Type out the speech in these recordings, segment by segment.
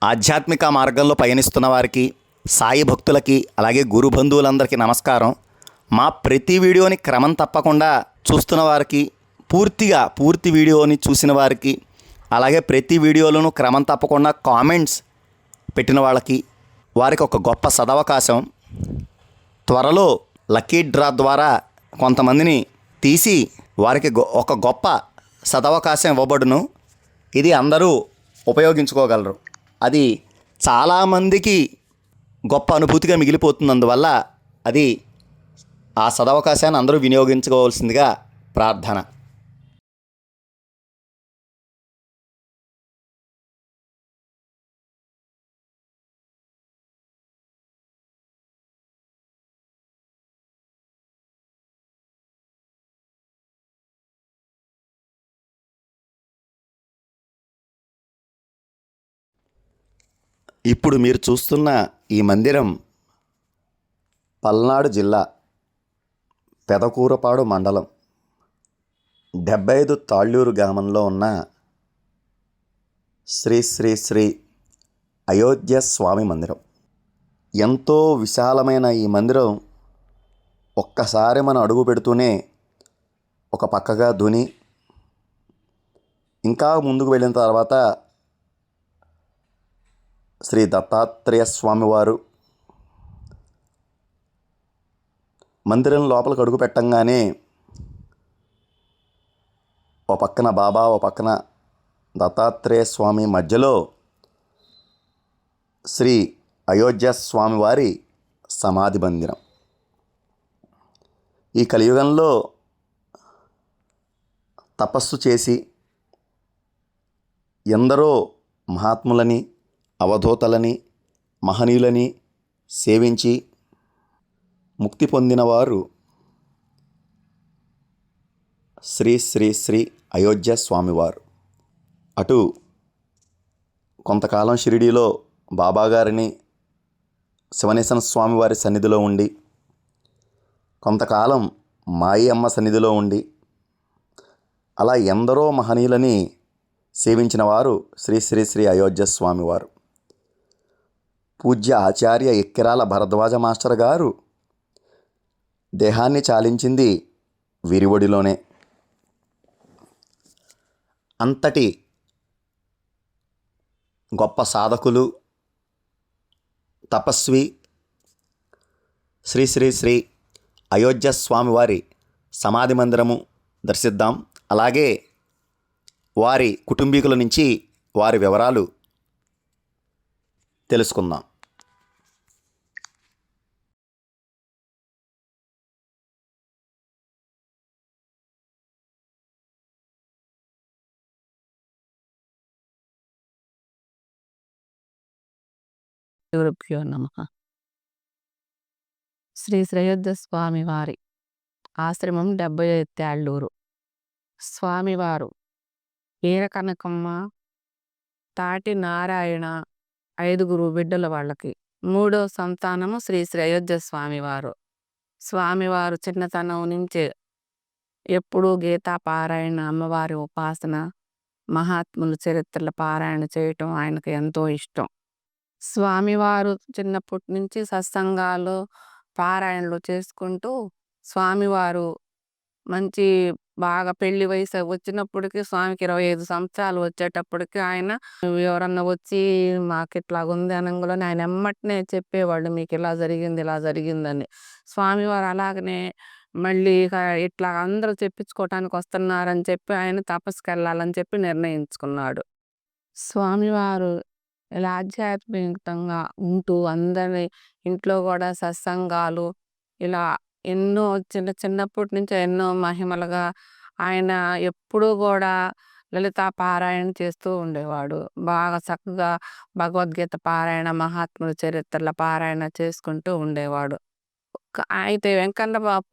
ఆధ్యాత్మిక మార్గంలో పయనిస్తున్న వారికి, సాయి భక్తులకి, అలాగే గురు బంధువులందరికీ నమస్కారం. మా ప్రతి వీడియోని క్రమం తప్పకుండా చూస్తున్న వారికి, పూర్తి వీడియోని చూసిన వారికి, అలాగే ప్రతి వీడియోలోనూ క్రమం తప్పకుండా కామెంట్స్ పెట్టిన వాళ్ళకి, వారికి ఒక గొప్ప సదవకాశం. త్వరలో లక్కీ డ్రా ద్వారా కొంతమందిని తీసి వారికి ఒక గొప్ప సదవకాశం ఇవ్వబడును. ఇది అందరూ ఉపయోగించుకోగలరు. అది చాలామందికి గొప్ప అనుభూతిగా మిగిలిపోతున్నందువల్ల అది ఆ సదవకాశాన్ని అందరూ వినియోగించుకోవాల్సిందిగా ప్రార్థన. ఇప్పుడు మీరు చూస్తున్న ఈ మందిరం పల్నాడు జిల్లా పెదకూరపాడు మండలం 75 తాళ్ళూరు గ్రామంలో ఉన్న శ్రీ శ్రీ శ్రీ అయోధ్య స్వామి మందిరం. ఎంతో విశాలమైన ఈ మందిరం ఒక్కసారి మనం అడుగు పెడుతూనే ఒక పక్కగా దుని, ఇంకా ముందుకు వెళ్ళిన తర్వాత శ్రీ దత్తాత్రేయ స్వామివారు, మందిరం లోపలికి అడుగు పెట్టంగానే ఓ పక్కన బాబా, ఓ పక్కన దత్తాత్రేయ స్వామి, మధ్యలో శ్రీ అయోధ్య స్వామివారి సమాధి మందిరం. ఈ కలియుగంలో తపస్సు చేసి ఎందరో మహాత్ములని, అవధూతలని, మహనీయులని సేవించి ముక్తి పొందినవారు శ్రీ శ్రీ శ్రీ అయోధ్య స్వామివారు. అటు కొంతకాలం షిరిడీలో బాబాగారిని శివనేశన స్వామివారి సన్నిధిలో ఉండి, కొంతకాలం మాయి అమ్మ సన్నిధిలో ఉండి, అలా ఎందరో మహనీయులని సేవించిన వారు శ్రీ శ్రీ శ్రీ అయోధ్య స్వామివారు. పూజ్య ఆచార్య ఎక్కిరాల భరద్వాజ మాస్టర్ గారు దేహాన్ని చాలించింది విరివొడిలోనే. అంతటి గొప్ప సాధకులు, తపస్వి శ్రీ శ్రీ శ్రీ అయోధ్య స్వామివారి సమాధి మందిరము దర్శిద్దాం. అలాగే వారి కుటుంబీకుల నుంచి వారి వివరాలు తెలుసుకుందాం. గురుభ్యో నమః. శ్రీ శ్రీయోధ్య స్వామివారి ఆశ్రమం 75 తాళ్ళూరు. స్వామివారు వీరకనకమ్మ, తాటి నారాయణ, 5 బిడ్డల వాళ్ళకి 3వ సంతానము శ్రీ శ్రీయోధ్య స్వామివారు. స్వామివారు చిన్నతనం నుంచే ఎప్పుడూ గీతా పారాయణ, అమ్మవారి ఉపాసన, మహాత్ముల చరిత్రల పారాయణ చేయటం ఆయనకు ఎంతో ఇష్టం. స్వామివారు చిన్నప్పటి నుంచి సత్సంగాలు, పారాయణలు చేసుకుంటూ, స్వామివారు మంచి బాగా పెళ్లి వయసు వచ్చినప్పటికి, స్వామికి 25 సంవత్సరాలు వచ్చేటప్పటికి ఆయన ఎవరన్నా వచ్చి మాకు ఇట్లాగుంది అనంగానే ఆయన ఎమ్మటనే చెప్పేవాళ్ళు, మీకు ఇలా జరిగింది, ఇలా జరిగిందని. స్వామివారు అలాగనే మళ్ళీ ఇట్లా అందరూ చెప్పించుకోవటానికి వస్తున్నారని చెప్పి ఆయన తపస్సుకి వెళ్ళాలని చెప్పి నిర్ణయించుకున్నాడు. స్వామివారు ఇలా ఆధ్యాత్మికంగా ఉంటూ అందరి ఇంట్లో కూడా సత్సంగాలు, ఇలా ఎన్నో చిన్నప్పటి నుంచి ఎన్నో మహిమలుగా ఆయన ఎప్పుడూ కూడా లలితా పారాయణ చేస్తూ ఉండేవాడు. బాగా చక్కగా భగవద్గీత పారాయణ, మహాత్ముల చరిత్రల పారాయణ చేసుకుంటూ ఉండేవాడు. అయితే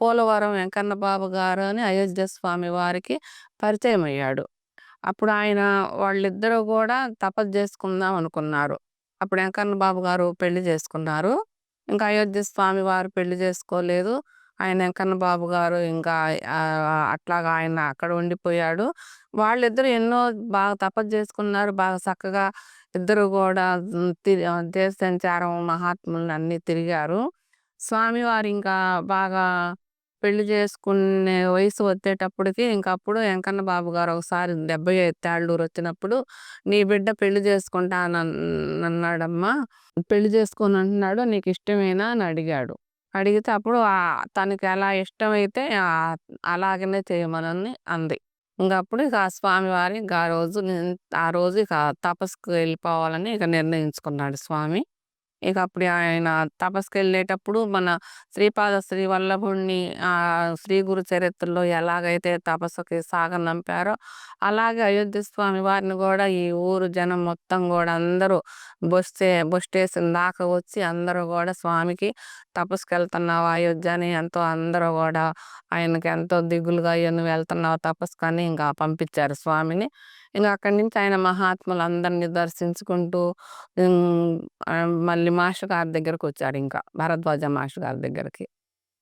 పోలవరం వెంకన్న బాబు గారు అని అయోధ్య స్వామి వారికి పరిచయం అయ్యాడు. అప్పుడు ఆయన వాళ్ళిద్దరూ కూడా తపస్సు చేసుకుందాం అనుకున్నారు. అప్పుడు వెంకన్న బాబు గారు పెళ్లి చేసుకున్నారు. ఇంకా అయోధ్య స్వామి వారు పెళ్లి చేసుకోలేదు. ఆయన వెంకన్న బాబు గారు ఇంకా అట్లాగా ఆయన అక్కడ ఉండిపోయాడు. వాళ్ళిద్దరూ ఎన్నో బాగా తపస్సు చేసుకున్నారు. బాగా చక్కగా ఇద్దరు కూడా దేశ సంచారం మహాత్ములను అన్నీ తిరిగారు. స్వామివారు ఇంకా బాగా పెళ్లి చేసుకునే వయసు వచ్చేటప్పటికి అప్పుడు వెంకన్న బాబు గారు ఒకసారి 75 ఏళ్ళూరు వచ్చినప్పుడు, నీ బిడ్డ పెళ్లి చేసుకుంటానన్నాడమ్మా, పెళ్లి చేసుకోను అంటున్నాడు, నీకు ఇష్టమేనా అని అడిగాడు. అడిగితే అప్పుడు తనకి ఎలా ఇష్టమైతే అలాగనే చేయమనని అంది. అప్పుడు ఇక ఆ స్వామివారి ఆ రోజు ఇక తపస్సుకు వెళ్ళిపోవాలని ఇక నిర్ణయించుకున్నాడు స్వామి. ఇక అప్పుడు ఆయన తపస్సుకెళ్ళేటప్పుడు మన శ్రీపాద శ్రీవల్లభుడిని శ్రీ గురు చరిత్రలో ఎలాగైతే తపస్సుకి సాగనంపారో, అలాగే అయోధ్య స్వామి వారిని కూడా ఈ ఊరు జనం మొత్తం కూడా అందరూ బొష్టేసిన దాకా వచ్చి అందరూ కూడా స్వామికి తపస్సుకెళ్తున్నావు అయోధ్య అని ఎంతో అందరూ కూడా ఆయనకి ఎంతో దిగులుగా నువ్వు వెళ్తున్నావు తపస్సుకని ఇంకా పంపించారు స్వామిని. అక్కడి నుంచి ఆయన మహాత్ములందరినీ దర్శించుకుంటూ మళ్ళీ మాస్టర్ గారి దగ్గరకు వచ్చాడు. భరద్వాజ మాస్టర్ గారి దగ్గరికి.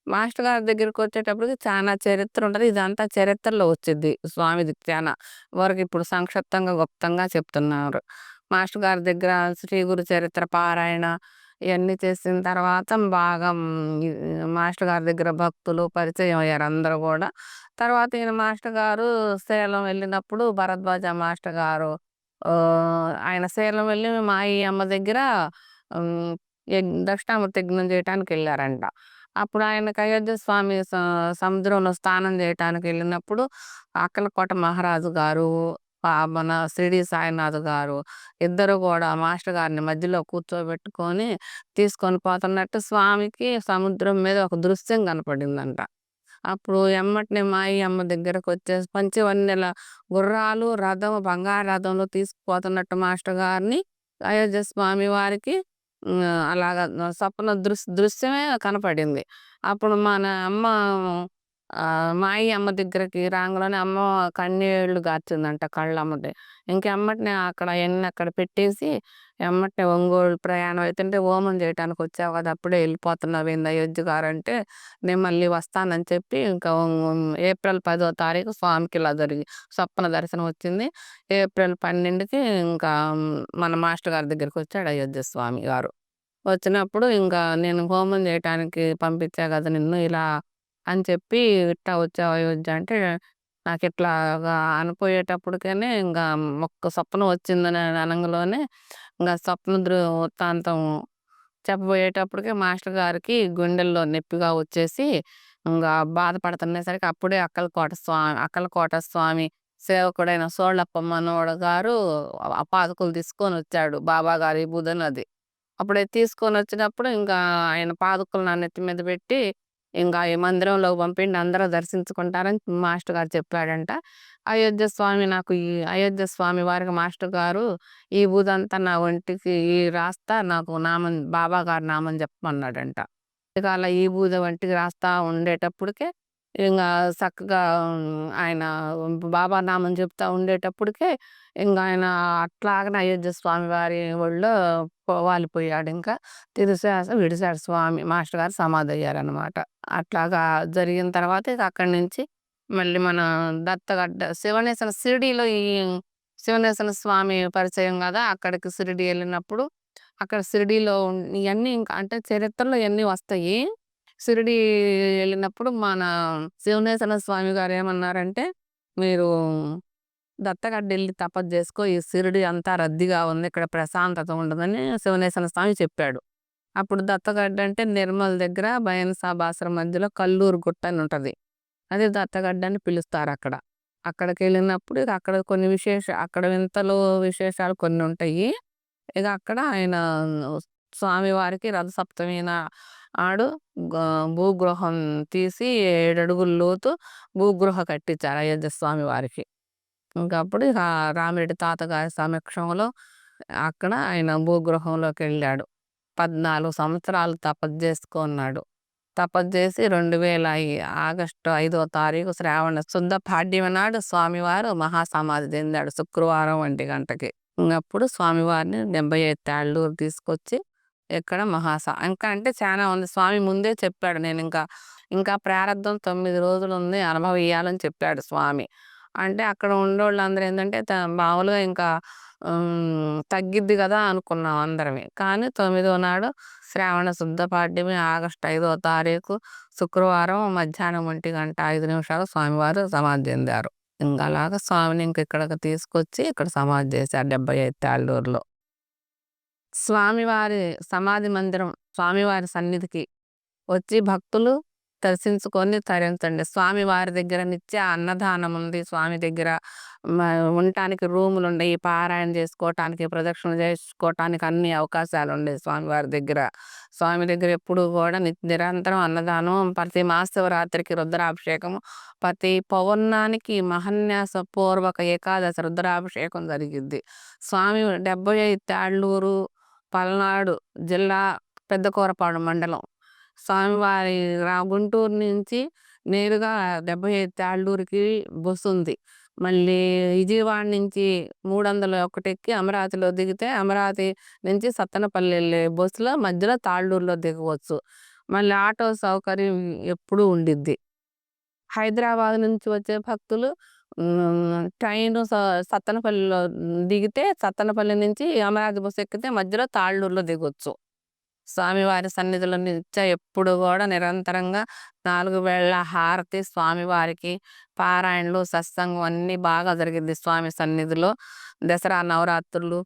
మాస్టర్ గారి దగ్గరికి వచ్చేటప్పటికి చాలా చరిత్ర ఉంటది. ఇదంతా చరిత్రలో వచ్చిద్ది స్వామిది చాలా వరకు. ఇప్పుడు సంక్షిప్తంగా గుప్తంగా చెప్తున్నారు. మాస్టర్ గారి దగ్గర శ్రీ గురు చరిత్ర పారాయణ ఇవన్నీ చేసిన తర్వాత బాగా మాస్టర్ గారి దగ్గర భక్తులు పరిచయం అయ్యారు అందరూ కూడా. తర్వాత ఈయన మాస్టర్ గారు సేలం వెళ్ళినప్పుడు భరద్వాజ మాస్టర్ గారు ఆయన సేలం వెళ్ళి మా అమ్మ దగ్గర దక్షిణామూర్తి యజ్ఞం చేయటానికి వెళ్ళారంట. అప్పుడు ఆయనకు అయోధ్య స్వామి సముద్రంలో స్నానం చేయటానికి వెళ్ళినప్పుడు అక్కలకోట మహారాజు గారు, మన షిరిడి సాయినాథ్ గారు ఇద్దరు కూడా మాస్టర్ గారిని మధ్యలో కూర్చోబెట్టుకొని తీసుకొని పోతున్నట్టు స్వామికి సముద్రం మీద ఒక దృశ్యం కనపడిందంట. అప్పుడు ఎమ్మటనే మా అమ్మ దగ్గరకు వచ్చేసి పంచవన్నెల గుర్రాలు రథం బంగారు రథంలో తీసుకుపోతున్నట్టు మాస్టర్ గారిని అయోధ్య స్వామి వారికి అలాగా స్వప్న దృశ్యమే కనపడింది. అప్పుడు మన అమ్మ మా అమ్మ దగ్గరికి రాగానే అమ్మ కన్నీళ్ళు గార్చిందంట కళ్ళమ్మటే. ఎమ్మటనే అక్కడ అవన్నీ అక్కడ పెట్టేసి ఎమ్మటనే ఒంగోలు ప్రయాణం అవుతుంటే, హోమం చేయటానికి వచ్చావు కదా అప్పుడే వెళ్ళిపోతున్నావు ఏంది అయోధ్య గారు అంటే, నేను మళ్ళీ వస్తానని చెప్పి ఏప్రిల్ 10వ తారీఖు స్వామికి ఇలా స్వప్న దర్శనం వచ్చింది. ఏప్రిల్ 12కి మన మాస్టర్ గారి దగ్గరికి వచ్చాడు అయోధ్య స్వామి గారు. వచ్చినప్పుడు నేను హోమం చేయటానికి పంపించా కదా నిన్ను ఇలా అని చెప్పి, ఇట్టా వచ్చావు అయోధ్య అంటే, నాకు ఇట్లాగా అనిపోయేటప్పటికనే ఒక్క స్వప్నం వచ్చిందని అనంగలోనే స్వప్న వృత్తాంతం చెప్పబోయేటప్పటికే మాస్టర్ గారికి గుండెల్లో నొప్పిగా వచ్చేసి బాధపడుతునేసరికి అప్పుడే అక్కలకోట స్వామి సేవకుడైన సోళ్ళప్ప మనోడు గారు ఆ పాదుకలు తీసుకొని వచ్చాడు. బాబా గారి బుధనది అప్పుడే తీసుకొని వచ్చినప్పుడు ఆయన పాదుకలు నా నెత్తి మీద పెట్టి ఈ మందిరంలోకి పంపిండి అందరూ దర్శించుకుంటారని మాస్టర్ గారు చెప్పాడంట. అయోధ్య స్వామి వారికి మాస్టర్ గారు ఈ బూదంతా నా ఒంటికి రాస్తా నాకు బాబా గారి నామం చెప్పమన్నాడంట. అలా ఈ బూద వంటికి రాస్తా ఉండేటప్పటికే చక్కగా ఆయన బాబా నామం చెప్తా ఉండేటప్పటికే ఆయన అట్లాగనే అయోధ్య స్వామి వారి ఒళ్ళో వాలిపోయాడు. తిరుశ్వాస విడిశాడు స్వామి. మాస్టర్ గారు సమాధి అయ్యారనమాట. అట్లాగా జరిగిన తర్వాత అక్కడి నుంచి మళ్ళీ మన దత్తగడ్డ శివనేశ్వర షిరిడీలో శివనేశ్వర స్వామి పరిచయం కదా, అక్కడికి షిరిడి వెళ్ళినప్పుడు అక్కడ షిరిడీలో ఇవన్నీ అంటే చరిత్రలో ఇవన్నీ వస్తాయి. షిరిడి వెళ్ళినప్పుడు మన శివనేశ్వర స్వామి గారు ఏమన్నారంటే, మీరు దత్తగడ్డ వెళ్ళి తపస్సు చేసుకో, ఈ షిరిడి అంతా రద్దీగా ఉంది, ఇక్కడ ప్రశాంతత ఉండదని శివనేశ్వర స్వామి చెప్పాడు. అప్పుడు దత్తగడ్డ అంటే నిర్మల్ దగ్గర బయన్సాబాసర మధ్యలో కల్లూరు గుట్ట అని ఉంటుంది. అది దత్తగడ్డ అని పిలుస్తారు అక్కడ. అక్కడికి వెళ్ళినప్పుడు అక్కడ కొన్ని అక్కడ వింతలు విశేషాలు కొన్ని ఉంటాయి. అక్కడ ఆయన స్వామివారికి రథసప్తమి ఆడు భూగృహం తీసి 7 అడుగుల లోతు భూగృహ కట్టించారు అయోధ్య స్వామి వారికి. అప్పుడు రామిరెడ్డి తాతగారి సమక్షంలో అక్కడ ఆయన భూగృహంలోకి వెళ్ళాడు. 14 సంవత్సరాలు తపస్సు చేసుకున్నాడు. తపస్సు చేసి 2000 ఆగస్టు 5వ తారీఖు శ్రావణ శుద్ధ పాడ్యమి నాడు స్వామివారు మహాసమాధి చెందాడు శుక్రవారం 1 గంటకి. అప్పుడు స్వామివారిని 75 ఏళ్ళూరు తీసుకొచ్చి ఇక్కడ అంటే చాలా ఉంది. స్వామి ముందే చెప్పాడు, నేను ఇంకా ప్రారంధం 9 రోజులుంది అనుభవియ్యాలని చెప్పాడు స్వామి. అంటే అక్కడ ఉండోళ్ళందరూ ఏందంటే మామూలుగా ఇంకా తగ్గిద్ది గదా అనుకున్నాం అందరమే. కానీ 9వ నాడు శ్రావణ శుద్ధ పాడ్యమి ఆగస్టు 5వ తారీఖు శుక్రవారం మధ్యాహ్నం 1:05 స్వామివారు సమాధి చెందారు. అలాగా స్వామిని ఇక్కడికి తీసుకొచ్చి ఇక్కడ సమాధి చేశారు 75 తాళ్ళూరులో. స్వామివారి సమాధి మందిరం, స్వామివారి సన్నిధికి వచ్చి భక్తులు దర్శించుకొని తరించండి. స్వామివారి దగ్గర నిత్య అన్నదానం ఉంది. స్వామి దగ్గర ఉండటానికి రూములుండయి. పారాయణ చేసుకోవటానికి, ప్రదక్షిణ చేసుకోవటానికి అన్ని అవకాశాలుండయి స్వామివారి దగ్గర. స్వామి దగ్గర ఎప్పుడు కూడా నిరంతరం అన్నదానం, ప్రతి మహాశివరాత్రికి రుద్రాభిషేకము, ప్రతి పౌర్ణానికి మహాన్యాస పూర్వక ఏకాదశి రుద్రాభిషేకం జరిగిద్ది. స్వామి 75 తాళ్ళూరు, పల్నాడు జిల్లా, పెద్దకూరపాడు మండలం. స్వామివారి గుంటూరు నుంచి నేరుగా 75 తాళ్ళూరుకి బస్సు ఉంది. మళ్ళీ విజయవాడ నుంచి 301 ఎక్కి అమరావతిలో దిగితే అమరావతి నుంచి సత్తెనపల్లి వెళ్ళే బస్సులో మధ్యలో తాళ్ళూరులో దిగవచ్చు. మళ్ళీ ఆటో సౌకర్యం ఎప్పుడూ ఉండిద్ది. హైదరాబాద్ నుంచి వచ్చే భక్తులు ట్రైను సత్తెనపల్లిలో దిగితే సత్తెనపల్లి నుంచి అమరావతి బస్సు ఎక్కితే మధ్యలో తాళ్ళూరులో దిగొచ్చు. స్వామివారి సన్నిధిలో నిత్య ఎప్పుడు కూడా నిరంతరంగా 4 వేళ హారతి, స్వామివారికి పారాయణలు, సత్సంగం అన్నీ బాగా జరిగిద్ది స్వామి సన్నిధిలో. దసరా నవరాత్రులు,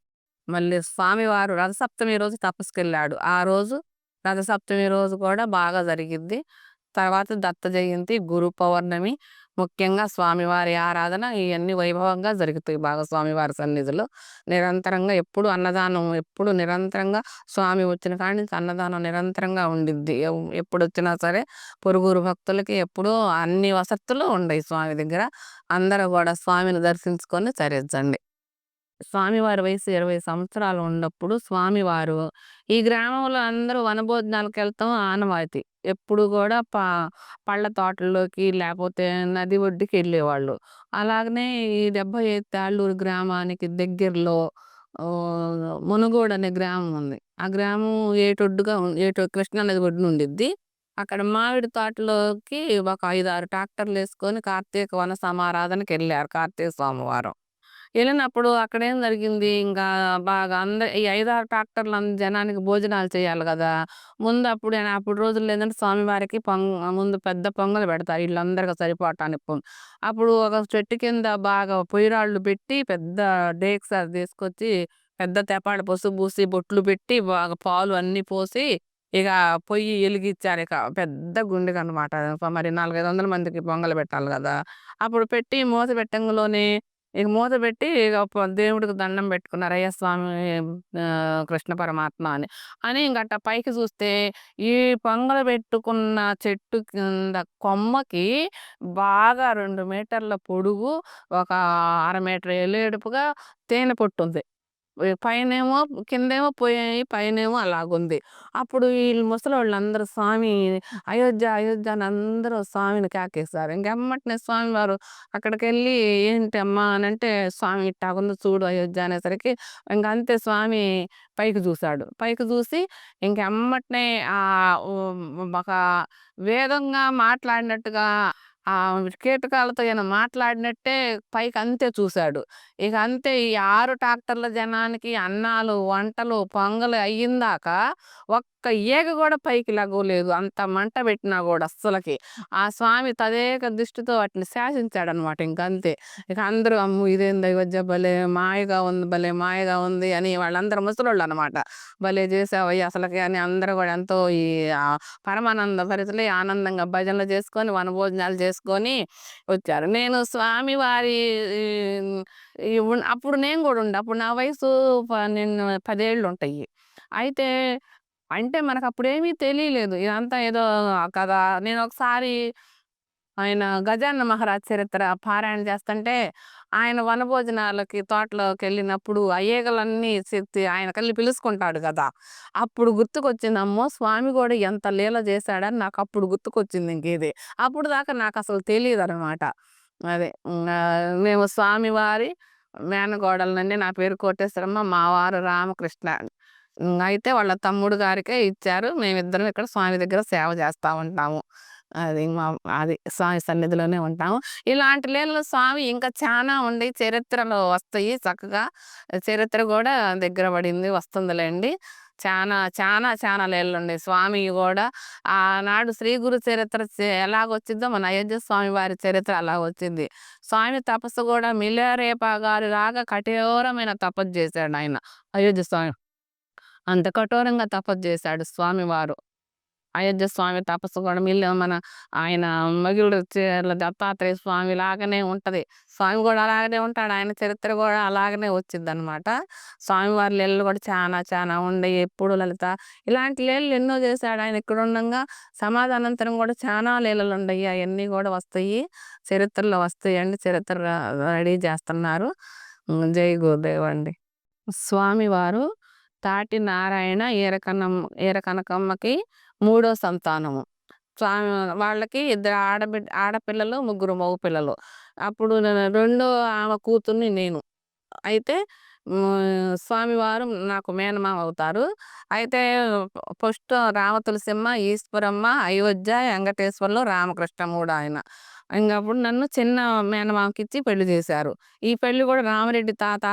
మళ్ళీ స్వామివారు రథసప్తమి రోజు తపస్సుకెళ్ళాడు. ఆ రోజు రథసప్తమి రోజు కూడా బాగా జరిగిద్ది. తర్వాత దత్త జయంతి, గురు పౌర్ణమి, ముఖ్యంగా స్వామివారి ఆరాధన ఇవన్నీ వైభవంగా జరుగుతాయి బాగా స్వామివారి సన్నిధిలో. నిరంతరంగా ఎప్పుడు అన్నదానం, ఎప్పుడు నిరంతరంగా స్వామి వచ్చిన కాడి నుంచి అన్నదానం నిరంతరంగా ఉండిద్ది. ఎప్పుడు వచ్చినా సరే పొరుగురు భక్తులకి ఎప్పుడూ అన్ని వసతులు ఉండయి స్వామి దగ్గర. అందరూ కూడా స్వామిని దర్శించుకొని తరించండి. స్వామివారి వయసు 20 సంవత్సరాలు ఉన్నప్పుడు స్వామివారు ఈ గ్రామంలో అందరూ వనభోజనాలకు వెళ్తాం ఆనవాయితీ. ఎప్పుడు కూడా పళ్ళ తోటల్లోకి లేకపోతే నది ఒడ్డుకి వెళ్ళేవాళ్ళు. అలాగనే ఈ 75 తాళ్ళూరు గ్రామానికి దగ్గరలో మునుగోడు అనే గ్రామం ఉంది. ఆ గ్రామం ఏటొడ్డుగా కృష్ణా నది ఒడ్డున ఉండిద్ది. అక్కడ మామిడి తోటలోకి ఒక 5, 6 ట్రాక్టర్లు వేసుకొని కార్తీక వన సమారాధనకి వెళ్ళారు కార్తీక సోమవారం. వెళ్ళినప్పుడు అక్కడేం జరిగింది, ఇంకా బాగా ఈ 5, 6 ట్రాక్టర్లు జనానికి భోజనాలు చేయాలి కదా. ముందు అప్పుడు రోజుల్లో ఏంటంటే స్వామివారికి ముందు పెద్ద పొంగలు పెడతారు వీళ్ళందరికీ సరిపోవటానికి. అప్పుడు ఒక చెట్టు కింద బాగా పొయ్యిరాళ్ళు పెట్టి పెద్ద డేక్స్ అది తీసుకొచ్చి పెద్ద తెపాడ పసుపు పూసి బొట్లు పెట్టి బాగా పాలు అన్నీ పోసి ఇక పొయ్యి వెలిగించారు. ఇక పెద్ద గుండెగా అనమాట. మరి 400-500 మందికి పొంగలు పెట్టాలి కదా. అప్పుడు పెట్టి మూత పెట్టంగానే ఇక మూత పెట్టి ఇక దేవుడికి దండం పెట్టుకున్నారు. అయ్యా స్వామి కృష్ణ పరమాత్మ అని ఇంకట్ట పైకి చూస్తే ఈ పొంగలు పెట్టుకున్న చెట్టు కింద కొమ్మకి బాగా 2 మీటర్ల పొడుగు, ఒక 1/2 మీటర్ ఎలేడుపుగా తేనె పొట్టు ఉంది. పైనేమో కిందేమో పోయాయి, పైనేమో అలాగుంది. అప్పుడు వీళ్ళు ముసలోళ్ళందరూ స్వామి అయోధ్య అయోధ్య అని అందరూ స్వామిని కేకేశారు. ఇంకెమ్మటనే స్వామివారు అక్కడికెళ్ళి ఏంటమ్మా అని అంటే, స్వామి ఇట్టాగుంది చూడు అయోధ్య అనేసరికి ఇంకంతే స్వామి పైకి చూశాడు. పైకి చూసి ఇంకెమ్మటనే ఒక వేదంగా మాట్లాడినట్టుగా కీటకాలతో ఈయన మాట్లాడినట్టే పైకి అంతే చూశాడు. ఇక అంతే ఈ 6 ట్రాక్టర్ల జనానికి అన్నాలు, వంటలు, పొంగలు అయ్యిందాక ఒక్క ఈగ కూడా పైకి లెగవలేదు. అంత మంట పెట్టినా కూడా అస్సలకి. ఆ స్వామి తదేక దృష్టితో వాటిని శాసించాడనమాట. ఇంకంతే. ఇక అందరూ అమ్ము ఇదేంది అయోధ్య భలే మాయగా ఉంది, భలే మాయగా ఉంది అని వాళ్ళందరూ ముసలోళ్ళు అనమాట. భలే చేసావయ్య అసలకి అని అందరూ కూడా ఎంతో ఈ పరమానంద భరితులై ఆనందంగా భజనలు చేసుకొని వనభోజనాలు చేసుకొని వచ్చారు. నేను స్వామివారి అప్పుడు నేను కూడా ఉండే, అప్పుడు నా వయసు నేను 10 ఏళ్ళు ఉంటాయి. అయితే అంటే మనకు అప్పుడేమీ తెలియలేదు. ఇదంతా ఏదో కదా. నేను ఒకసారి ఆయన గజానన మహారాజ్ చరిత్ర పారాయణ చేస్తుంటే ఆయన వనభోజనాలకి తోటలోకి వెళ్ళినప్పుడు ఆ ఈగలన్నీ శక్తి ఆయన కలిసి పిలుచుకుంటాడు కదా. అప్పుడు గుర్తుకొచ్చింది, అమ్మో స్వామి కూడా ఎంత లీల చేశాడని నాకు అప్పుడు గుర్తుకొచ్చింది. ఇంకేది అప్పుడు దాకా నాకు అసలు తెలియదు అనమాట. అదే మేము స్వామివారి మేనగోడలనండి. నా పేరు కోటేశ్వరమ్మ, మా వారు రామకృష్ణ. అయితే వాళ్ళ తమ్ముడు గారికే ఇచ్చారు. మేమిద్దరం ఇక్కడ స్వామి దగ్గర సేవ చేస్తూ ఉంటాము. అది స్వామి సన్నిధిలోనే ఉంటాము. ఇలాంటి లీలలు స్వామి ఇంకా చానా ఉండి చరిత్రలో వస్తాయి చక్కగా. చరిత్ర గూడా దగ్గర పడింది వస్తుందిలెండి. చానా లీలలుండయి. స్వామియి గూడా ఆనాడు శ్రీ గురు చరిత్ర ఎలాగొచ్చిద్దో మన అయోధ్య స్వామి వారి చరిత్ర అలాగొచ్చింది. స్వామి తపస్సు గూడా మిలారేప గారిలాగా కఠోరమైన తపస్సు జేశాడాయన అయోధ్య స్వామి. అంత కఠోరంగా తపస్సు జేశాడు స్వామివారు. అయోధ్య స్వామి తపస్సు కూడా మన ఆయన మగిలుడు దత్తాత్రేయ స్వామి లాగానే ఉంటది. స్వామి కూడా అలాగనే ఉంటాడు. ఆయన చరిత్ర కూడా అలాగనే వచ్చిద్దనమాట. స్వామివారి లీలలు కూడా చానా ఉండయి. ఎప్పుడు లలిత ఇలాంటి లీలలు ఎన్నో చేశాడు ఆయన ఇక్కడుండంగా. సమాధానంతరం కూడా చానా లీలలుండయి. అయన్నీ కూడా వస్తాయి. చరిత్రలో వస్తాయండి. చరిత్ర రెడీ చేస్తున్నారు. జై గురుదేవ్ అండి. స్వామివారు తాటి నారాయణ ఈరకనకమ్మకి మూడో సంతానము. స్వామి వాళ్ళకి ఇద్దరు ఆడపిల్లలు, ముగ్గురు మగపిల్లలు. అప్పుడు రెండో ఆమె కూతుర్ని నేను. అయితే స్వామివారు నాకు మేనమామ అవుతారు. అయితే ఫస్ట్ రామ తులసిమ్మ, ఈశ్వరమ్మ, అయోధ్య, వెంకటేశ్వర్లు, రామకృష్ణ ఆయన. ఇంకప్పుడు నన్ను చిన్న మేనమామకిచ్చి పెళ్లి చేశారు. ఈ పెళ్లి కూడా రామిరెడ్డి తాత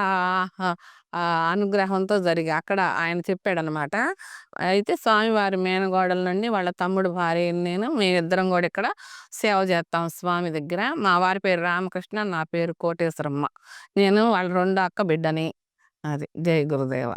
అనుగ్రహంతో అక్కడ ఆయన చెప్పాడనమాట. అయితే స్వామివారి మేనగోడల నుండి వాళ్ళ తమ్ముడు భార్య నేను మేమిద్దరం కూడా ఇక్కడ సేవ చేస్తాం స్వామి దగ్గర. మా వారి పేరు రామకృష్ణ, నా పేరు కోటేశ్వరమ్మ. నేను వాళ్ళ రెండో అక్క బిడ్డని. అది. జై గురుదేవ.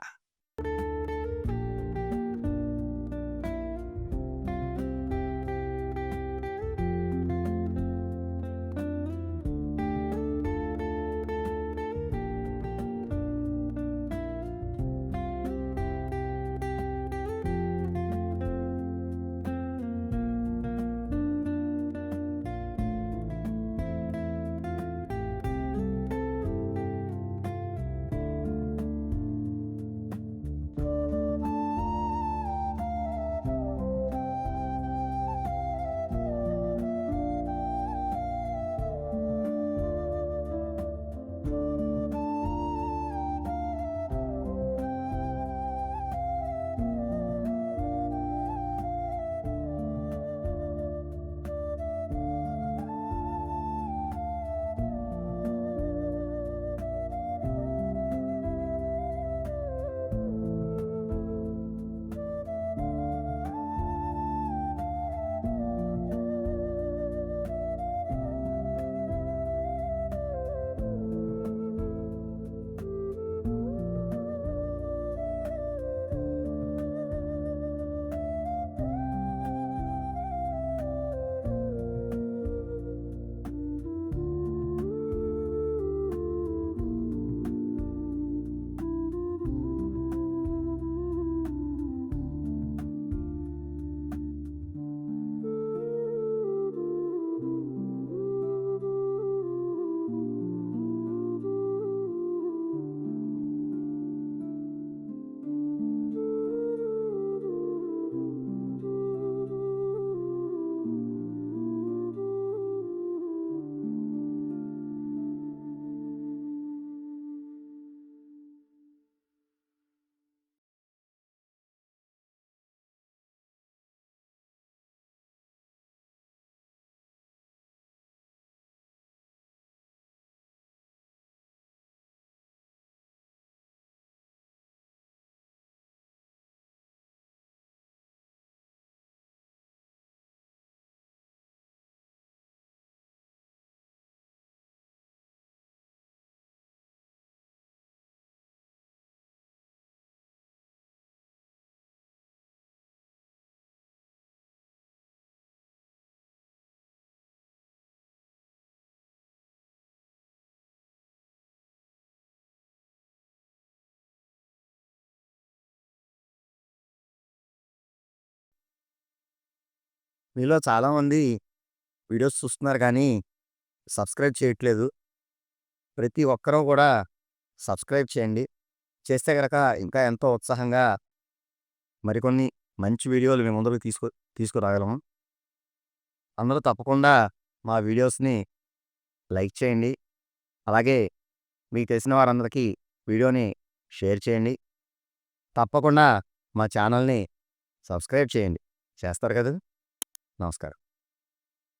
మీలో చాలామంది వీడియోస్ చూస్తున్నారు కానీ సబ్స్క్రైబ్ చేయట్లేదు. ప్రతి ఒక్కరూ కూడా సబ్స్క్రైబ్ చేయండి. చేస్తే గనక ఇంకా ఎంతో ఉత్సాహంగా మరికొన్ని మంచి వీడియోలు మీ ముందుకు తీసుకురాగలము. అందరూ తప్పకుండా మా వీడియోస్ని లైక్ చేయండి. అలాగే మీకు తెలిసిన వారందరికీ వీడియోని షేర్ చేయండి. తప్పకుండా మా ఛానల్ని సబ్స్క్రైబ్ చేయండి. చేస్తారు కదా? నమస్కారం.